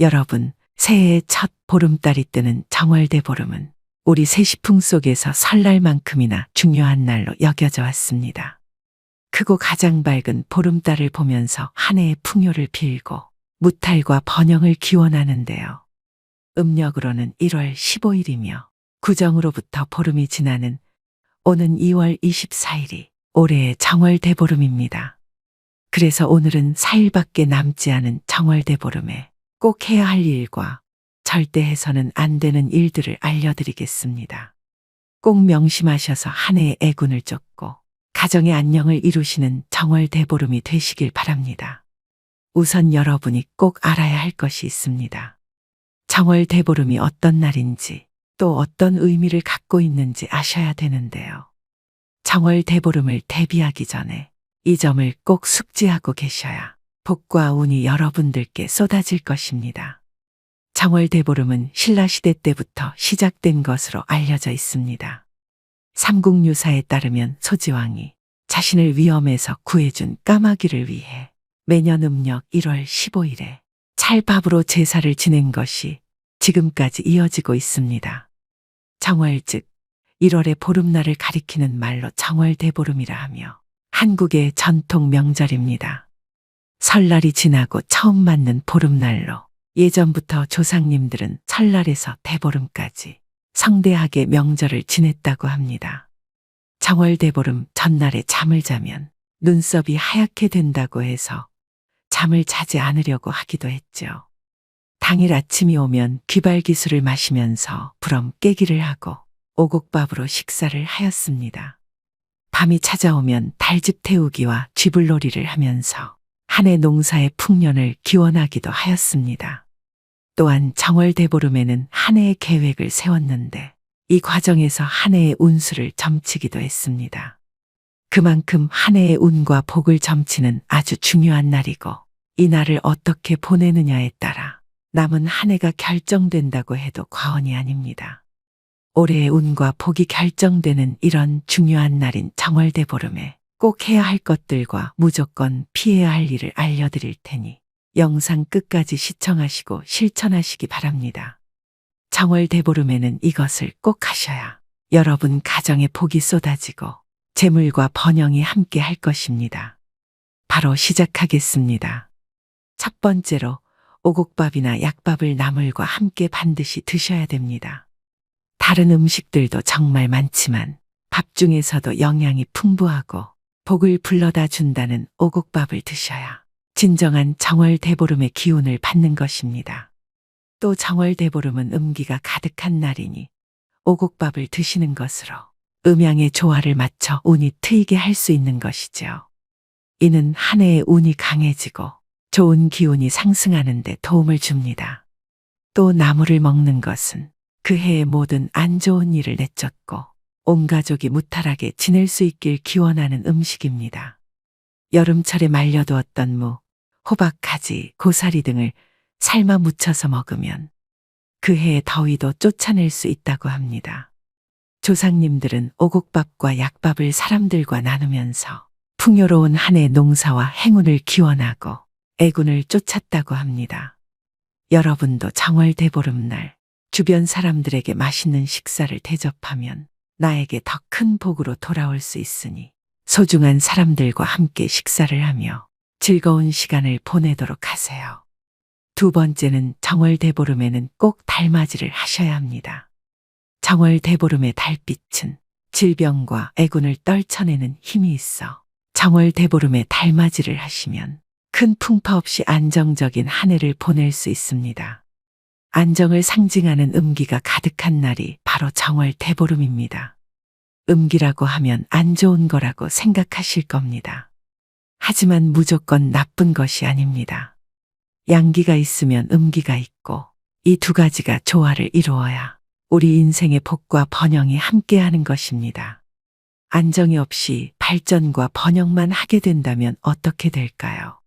여러분, 새해의 첫 보름달이 뜨는 정월대보름은 우리 세시풍 속에서 설날만큼이나 중요한 날로 여겨져 왔습니다. 크고 가장 밝은 보름달을 보면서 한 해의 풍요를 빌고 무탈과 번영을 기원하는데요. 음력으로는 1월 15일이며 구정으로부터 보름이 지나는 오는 2월 24일이 올해의 정월대보름입니다. 그래서 오늘은 4일밖에 남지 않은 정월대보름에 꼭 해야 할 일과 절대 해서는 안 되는 일들을 알려드리겠습니다. 꼭 명심하셔서 한 해의 애군을 쫓고 가정의 안녕을 이루시는 정월대보름이 되시길 바랍니다. 우선 여러분이 꼭 알아야 할 것이 있습니다. 정월대보름이 어떤 날인지 또 어떤 의미를 갖고 있는지 아셔야 되는데요. 정월대보름을 대비하기 전에 이 점을 꼭 숙지하고 계셔야 복과 운이 여러분들께 쏟아질 것입니다. 정월대보름은 신라시대 때부터 시작된 것으로 알려져 있습니다. 삼국유사에 따르면 소지왕이 자신을 위험에서 구해준 까마귀를 위해 매년 음력 1월 15일에 찰밥으로 제사를 지낸 것이 지금까지 이어지고 있습니다. 정월 즉 1월의 보름날을 가리키는 말로 정월대보름이라 하며 한국의 전통 명절입니다. 설날이 지나고 처음 맞는 보름날로 예전부터 조상님들은 설날에서 대보름까지 성대하게 명절을 지냈다고 합니다. 정월대보름 전날에 잠을 자면 눈썹이 하얗게 된다고 해서 잠을 자지 않으려고 하기도 했죠. 당일 아침이 오면 귀발기술을 마시면서 부럼 깨기를 하고 오곡밥으로 식사를 하였습니다. 밤이 찾아오면 달집 태우기와 쥐불놀이를 하면서 한 해 농사의 풍년을 기원하기도 하였습니다. 또한 정월대보름에는 한 해의 계획을 세웠는데 이 과정에서 한 해의 운수를 점치기도 했습니다. 그만큼 한 해의 운과 복을 점치는 아주 중요한 날이고 이 날을 어떻게 보내느냐에 따라 남은 한 해가 결정된다고 해도 과언이 아닙니다. 올해의 운과 복이 결정되는 이런 중요한 날인 정월대보름에 꼭 해야 할 것들과 무조건 피해야 할 일을 알려드릴 테니 영상 끝까지 시청하시고 실천하시기 바랍니다. 정월대보름에는 이것을 꼭 하셔야 여러분 가정에 복이 쏟아지고 재물과 번영이 함께 할 것입니다. 바로 시작하겠습니다. 첫 번째로 오곡밥이나 약밥을 나물과 함께 반드시 드셔야 됩니다. 다른 음식들도 정말 많지만 밥 중에서도 영양이 풍부하고 복을 불러다 준다는 오곡밥을 드셔야 진정한 정월대보름의 기운을 받는 것입니다. 또 정월대보름은 음기가 가득한 날이니 오곡밥을 드시는 것으로 음양의 조화를 맞춰 운이 트이게 할 수 있는 것이죠. 이는 한 해의 운이 강해지고 좋은 기운이 상승하는 데 도움을 줍니다. 또 나물을 먹는 것은 그 해의 모든 안 좋은 일을 내쫓고 온 가족이 무탈하게 지낼 수 있길 기원하는 음식입니다. 여름철에 말려두었던 무, 호박, 가지, 고사리 등을 삶아 무쳐서 먹으면 그 해의 더위도 쫓아낼 수 있다고 합니다. 조상님들은 오곡밥과 약밥을 사람들과 나누면서 풍요로운 한 해 농사와 행운을 기원하고 애군을 쫓았다고 합니다. 여러분도 정월대보름날 주변 사람들에게 맛있는 식사를 대접하면 나에게 더 큰 복으로 돌아올 수 있으니 소중한 사람들과 함께 식사를 하며 즐거운 시간을 보내도록 하세요. 두 번째는 정월대보름에는 꼭 달맞이를 하셔야 합니다. 정월대보름의 달빛은 질병과 애군을 떨쳐내는 힘이 있어 정월대보름에 달맞이를 하시면 큰 풍파 없이 안정적인 한 해를 보낼 수 있습니다. 안정을 상징하는 음기가 가득한 날이 바로 정월대보름입니다. 음기라고 하면 안 좋은 거라고 생각하실 겁니다. 하지만 무조건 나쁜 것이 아닙니다. 양기가 있으면 음기가 있고 이 두 가지가 조화를 이루어야 우리 인생의 복과 번영이 함께하는 것입니다. 안정이 없이 발전과 번영만 하게 된다면 어떻게 될까요?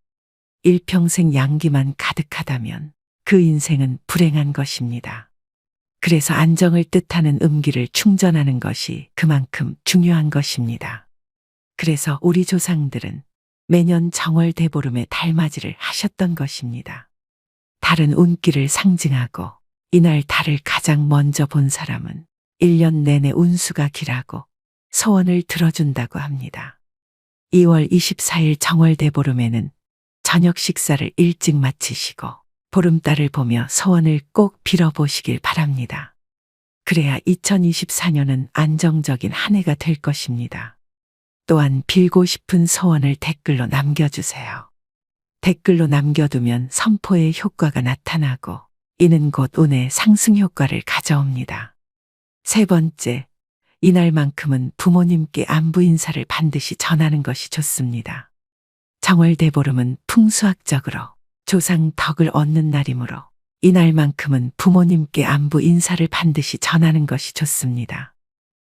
일평생 양기만 가득하다면 그 인생은 불행한 것입니다. 그래서 안정을 뜻하는 음기를 충전하는 것이 그만큼 중요한 것입니다. 그래서 우리 조상들은 매년 정월대보름에 달맞이를 하셨던 것입니다. 달은 운기를 상징하고 이날 달을 가장 먼저 본 사람은 1년 내내 운수가 길하고 소원을 들어준다고 합니다. 2월 24일 정월대보름에는 저녁 식사를 일찍 마치시고 보름달을 보며 소원을 꼭 빌어보시길 바랍니다. 그래야 2024년은 안정적인 한 해가 될 것입니다. 또한 빌고 싶은 소원을 댓글로 남겨주세요. 댓글로 남겨두면 선포의 효과가 나타나고 이는 곧 운의 상승 효과를 가져옵니다. 세 번째, 이날만큼은 부모님께 안부 인사를 반드시 전하는 것이 좋습니다. 정월대보름은 풍수학적으로 조상 덕을 얻는 날이므로 이날만큼은 부모님께 안부 인사를 반드시 전하는 것이 좋습니다.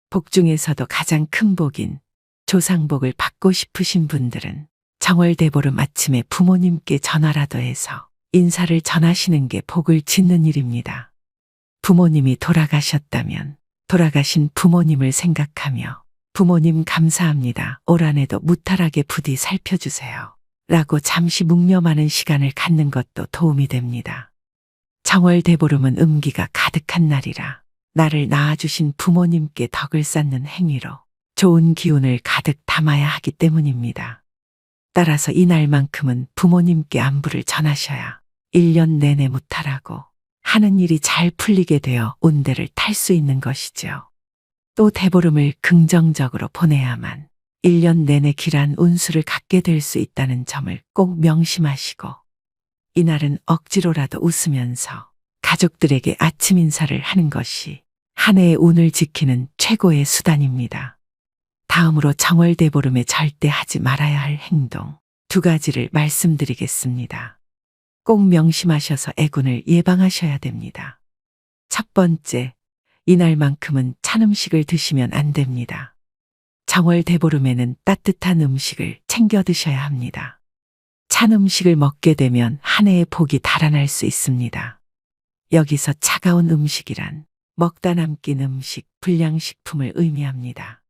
복 중에서도 가장 큰 복인 조상복을 받고 싶으신 분들은 정월대보름 아침에 부모님께 전화라도 해서 인사를 전하시는 게 복을 짓는 일입니다. 부모님이 돌아가셨다면 돌아가신 부모님을 생각하며 부모님 감사합니다. 올 한해도 무탈하게 부디 살펴주세요. 라고 잠시 묵념하는 시간을 갖는 것도 도움이 됩니다. 정월대보름은 음기가 가득한 날이라 나를 낳아주신 부모님께 덕을 쌓는 행위로 좋은 기운을 가득 담아야 하기 때문입니다. 따라서 이날만큼은 부모님께 안부를 전하셔야 1년 내내 무탈하고 하는 일이 잘 풀리게 되어 운대를 탈 수 있는 것이죠. 또 대보름을 긍정적으로 보내야만 1년 내내 길한 운수를 갖게 될 수 있다는 점을 꼭 명심하시고 이날은 억지로라도 웃으면서 가족들에게 아침 인사를 하는 것이 한 해의 운을 지키는 최고의 수단입니다. 다음으로 정월대보름에 절대 하지 말아야 할 행동 2가지를 말씀드리겠습니다. 꼭 명심하셔서 애군을 예방하셔야 됩니다. 첫 번째, 이날만큼은 찬 음식을 드시면 안 됩니다. 정월대보름에는 따뜻한 음식을 챙겨 드셔야 합니다. 찬 음식을 먹게 되면 한 해의 복이 달아날 수 있습니다. 여기서 차가운 음식이란 먹다 남긴 음식, 불량식품을 의미합니다.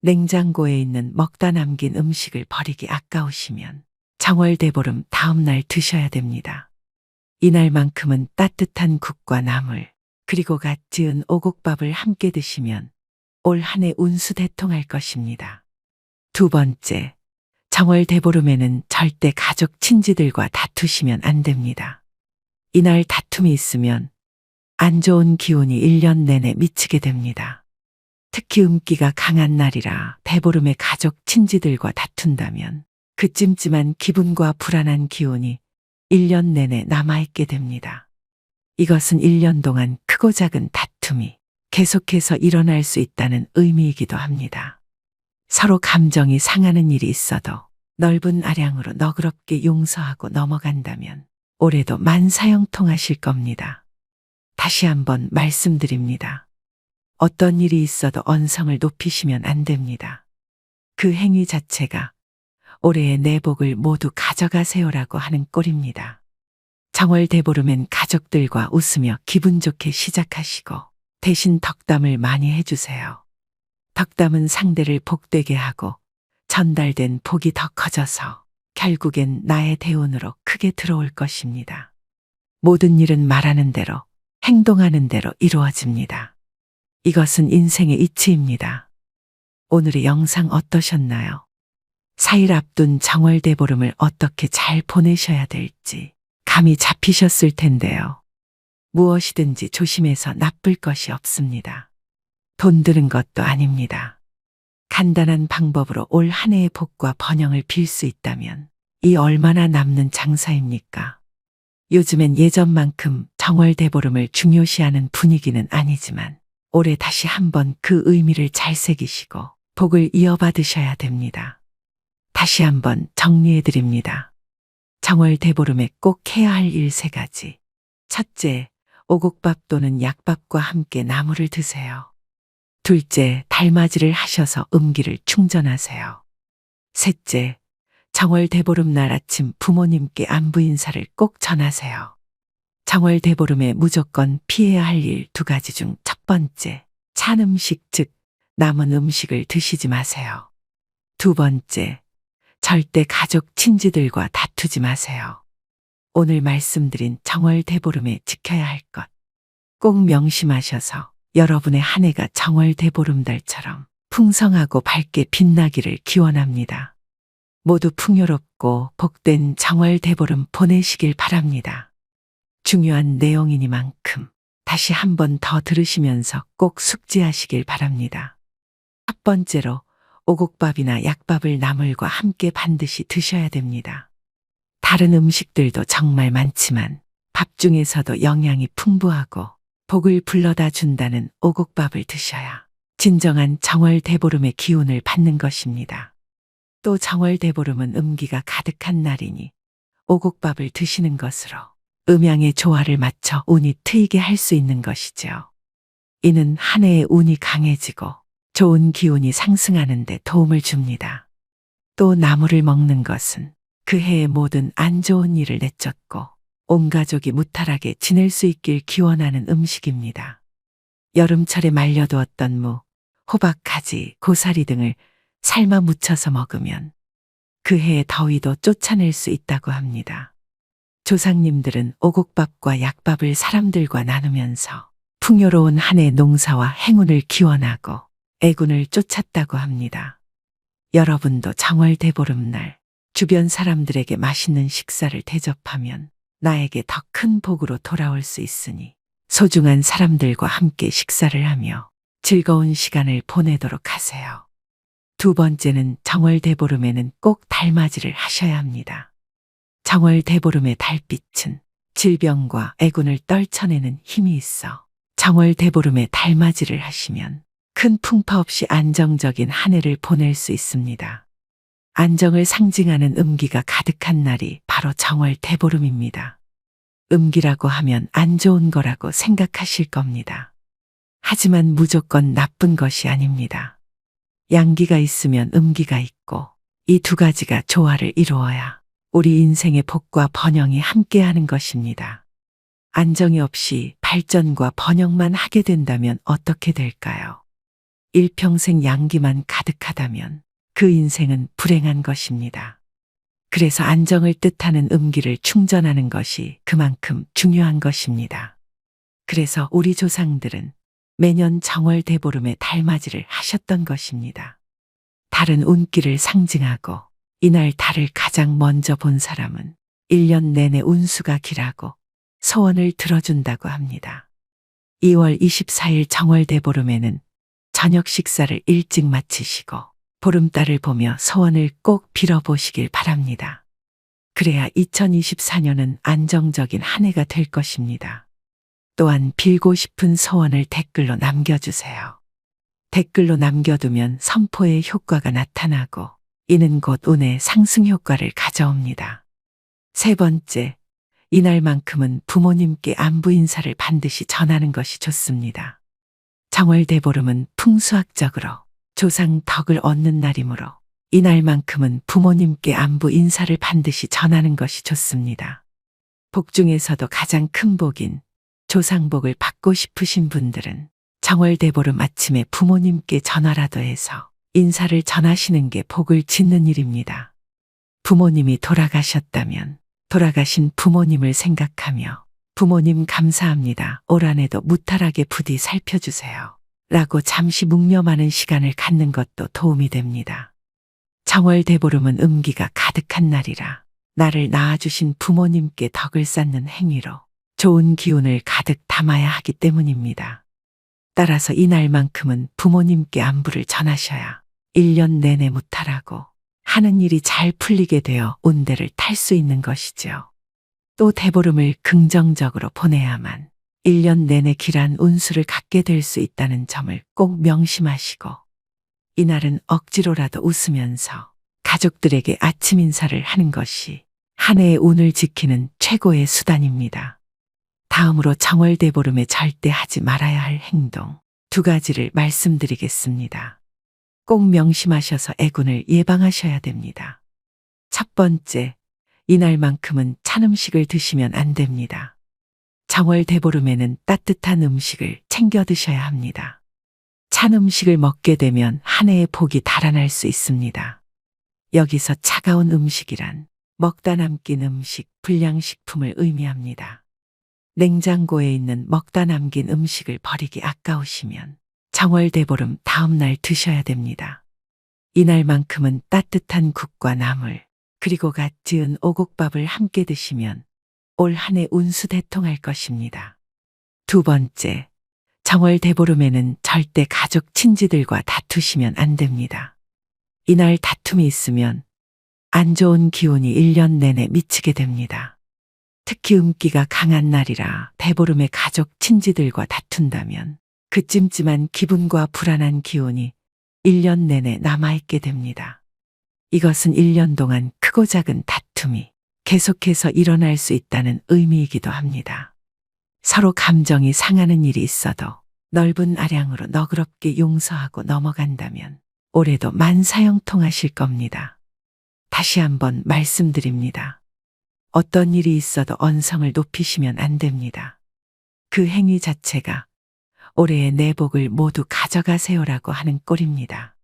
냉장고에 있는 먹다 남긴 음식을 버리기 아까우시면 정월대보름 다음날 드셔야 됩니다. 이날만큼은 따뜻한 국과 나물, 그리고 갓 지은 오곡밥을 함께 드시면 올 한 해 운수 대통할 것입니다. 2번째, 정월대보름에는 절대 가족 친지들과 다투시면 안 됩니다. 이날 다툼이 있으면 안 좋은 기운이 1년 내내 미치게 됩니다. 특히 음기가 강한 날이라 대보름에 가족 친지들과 다툰다면 그 찜찜한 기분과 불안한 기운이 1년 내내 남아있게 됩니다. 이것은 1년 동안 크고 작은 다툼이 계속해서 일어날 수 있다는 의미이기도 합니다. 서로 감정이 상하는 일이 있어도 넓은 아량으로 너그럽게 용서하고 넘어간다면 올해도 만사형통하실 겁니다. 다시 한번 말씀드립니다. 어떤 일이 있어도 언성을 높이시면 안 됩니다. 그 행위 자체가 올해의 내 복을 모두 가져가세요라고 하는 꼴입니다. 정월대보름엔 가족들과 웃으며 기분 좋게 시작하시고 대신 덕담을 많이 해주세요. 덕담은 상대를 복되게 하고 전달된 복이 더 커져서 결국엔 나의 대운으로 크게 들어올 것입니다. 모든 일은 말하는 대로, 행동하는 대로 이루어집니다. 이것은 인생의 이치입니다. 오늘의 영상 어떠셨나요? 4일 앞둔 정월대보름을 어떻게 잘 보내셔야 될지 감이 잡히셨을 텐데요. 무엇이든지 조심해서 나쁠 것이 없습니다. 돈 드는 것도 아닙니다. 간단한 방법으로 올 한 해의 복과 번영을 빌 수 있다면 이 얼마나 남는 장사입니까? 요즘엔 예전만큼 정월대보름을 중요시하는 분위기는 아니지만 올해 다시 한번 그 의미를 잘 새기시고 복을 이어받으셔야 됩니다. 다시 한번 정리해 드립니다. 정월대보름에 꼭 해야 할 일 3가지. 첫째, 오곡밥 또는 약밥과 함께 나물을 드세요. 둘째, 달맞이를 하셔서 음기를 충전하세요. 셋째, 정월대보름 날 아침 부모님께 안부 인사를 꼭 전하세요. 정월대보름에 무조건 피해야 할 일 2가지 중 첫 번째, 찬 음식 즉 남은 음식을 드시지 마세요. 2번째, 절대 가족 친지들과 다투지 마세요. 오늘 말씀드린 정월 대보름에 지켜야 할 것 꼭 명심하셔서 여러분의 한 해가 정월 대보름달처럼 풍성하고 밝게 빛나기를 기원합니다. 모두 풍요롭고 복된 정월 대보름 보내시길 바랍니다. 중요한 내용이니만큼 다시 한 번 더 들으시면서 꼭 숙지하시길 바랍니다. 첫 번째로 오곡밥이나 약밥을 나물과 함께 반드시 드셔야 됩니다. 다른 음식들도 정말 많지만 밥 중에서도 영양이 풍부하고 복을 불러다 준다는 오곡밥을 드셔야 진정한 정월 대보름의 기운을 받는 것입니다. 또 정월 대보름은 음기가 가득한 날이니 오곡밥을 드시는 것으로 음양의 조화를 맞춰 운이 트이게 할 수 있는 것이죠. 이는 한 해의 운이 강해지고 좋은 기운이 상승하는 데 도움을 줍니다. 또 나물을 먹는 것은 그 해의 모든 안 좋은 일을 내쫓고 온 가족이 무탈하게 지낼 수 있길 기원하는 음식입니다. 여름철에 말려두었던 무, 호박, 가지, 고사리 등을 삶아 무쳐서 먹으면 그 해의 더위도 쫓아낼 수 있다고 합니다. 조상님들은 오곡밥과 약밥을 사람들과 나누면서 풍요로운 한 해 농사와 행운을 기원하고 애군을 쫓았다고 합니다. 여러분도 정월 대보름날 주변 사람들에게 맛있는 식사를 대접하면 나에게 더 큰 복으로 돌아올 수 있으니 소중한 사람들과 함께 식사를 하며 즐거운 시간을 보내도록 하세요. 두 번째는 정월 대보름에는 꼭 달맞이를 하셔야 합니다. 정월 대보름의 달빛은 질병과 애군을 떨쳐내는 힘이 있어 정월 대보름에 달맞이를 하시면 큰 풍파 없이 안정적인 한 해를 보낼 수 있습니다. 안정을 상징하는 음기가 가득한 날이 바로 정월 대보름입니다. 음기라고 하면 안 좋은 거라고 생각하실 겁니다. 하지만 무조건 나쁜 것이 아닙니다. 양기가 있으면 음기가 있고 이 두 가지가 조화를 이루어야 우리 인생의 복과 번영이 함께하는 것입니다. 안정이 없이 발전과 번영만 하게 된다면 어떻게 될까요? 일평생 양기만 가득하다면 그 인생은 불행한 것입니다. 그래서 안정을 뜻하는 음기를 충전하는 것이 그만큼 중요한 것입니다. 그래서 우리 조상들은 매년 정월 대보름에 달맞이를 하셨던 것입니다. 달은 운기를 상징하고 이날 달을 가장 먼저 본 사람은 1년 내내 운수가 길하고 소원을 들어준다고 합니다. 2월 24일 정월 대보름에는 저녁 식사를 일찍 마치시고 보름달을 보며 소원을 꼭 빌어보시길 바랍니다. 그래야 2024년은 안정적인 한 해가 될 것입니다. 또한 빌고 싶은 소원을 댓글로 남겨주세요. 댓글로 남겨두면 선포의 효과가 나타나고 이는 곧 운의 상승 효과를 가져옵니다. 세 번째, 이날만큼은 부모님께 안부 인사를 반드시 전하는 것이 좋습니다. 정월 대보름은 풍수학적으로 조상 덕을 얻는 날이므로 이날만큼은 부모님께 안부 인사를 반드시 전하는 것이 좋습니다. 복 중에서도 가장 큰 복인 조상복을 받고 싶으신 분들은 정월 대보름 아침에 부모님께 전화라도 해서 인사를 전하시는 게 복을 짓는 일입니다. 부모님이 돌아가셨다면 돌아가신 부모님을 생각하며 부모님 감사합니다. 올 한 해도 무탈하게 부디 살펴주세요. 라고 잠시 묵념하는 시간을 갖는 것도 도움이 됩니다. 정월 대보름은 음기가 가득한 날이라 나를 낳아주신 부모님께 덕을 쌓는 행위로 좋은 기운을 가득 담아야 하기 때문입니다. 따라서 이날만큼은 부모님께 안부를 전하셔야 1년 내내 무탈하고 하는 일이 잘 풀리게 되어 운대를 탈 수 있는 것이죠. 또 대보름을 긍정적으로 보내야만 1년 내내 길한 운수를 갖게 될 수 있다는 점을 꼭 명심하시고 이날은 억지로라도 웃으면서 가족들에게 아침 인사를 하는 것이 한 해의 운을 지키는 최고의 수단입니다. 다음으로 정월 대보름에 절대 하지 말아야 할 행동 두 가지를 말씀드리겠습니다. 꼭 명심하셔서 애군을 예방하셔야 됩니다. 첫 번째, 이날만큼은 찬 음식을 드시면 안 됩니다. 정월 대보름에는 따뜻한 음식을 챙겨 드셔야 합니다. 찬 음식을 먹게 되면 한 해의 복이 달아날 수 있습니다. 여기서 차가운 음식이란 먹다 남긴 음식, 불량식품을 의미합니다. 냉장고에 있는 먹다 남긴 음식을 버리기 아까우시면 정월대보름 다음 날 드셔야 됩니다. 이날만큼은 따뜻한 국과 나물, 그리고 갓 지은 오곡밥을 함께 드시면 올 한 해 운수대통할 것입니다. 두 번째, 정월대보름에는 절대 가족 친지들과 다투시면 안 됩니다. 이날 다툼이 있으면 안 좋은 기운이 1년 내내 미치게 됩니다. 특히 음기가 강한 날이라 대보름에 가족 친지들과 다툰다면 그 찜찜한 기분과 불안한 기운이 1년 내내 남아있게 됩니다. 이것은 1년 동안 크고 작은 다툼이 계속해서 일어날 수 있다는 의미이기도 합니다. 서로 감정이 상하는 일이 있어도 넓은 아량으로 너그럽게 용서하고 넘어간다면 올해도 만사형통하실 겁니다. 다시 한번 말씀드립니다. 어떤 일이 있어도 언성을 높이시면 안 됩니다. 그 행위 자체가 올해의 내복을 모두 가져가세요라고 하는 꼴입니다.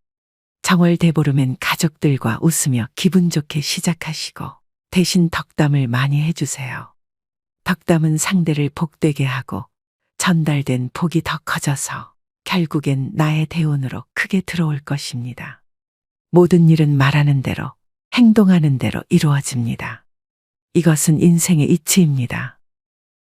정월대보름엔 가족들과 웃으며 기분 좋게 시작하시고 대신 덕담을 많이 해주세요. 덕담은 상대를 복되게 하고 전달된 복이 더 커져서 결국엔 나의 대운으로 크게 들어올 것입니다. 모든 일은 말하는 대로, 행동하는 대로 이루어집니다. 이것은 인생의 이치입니다.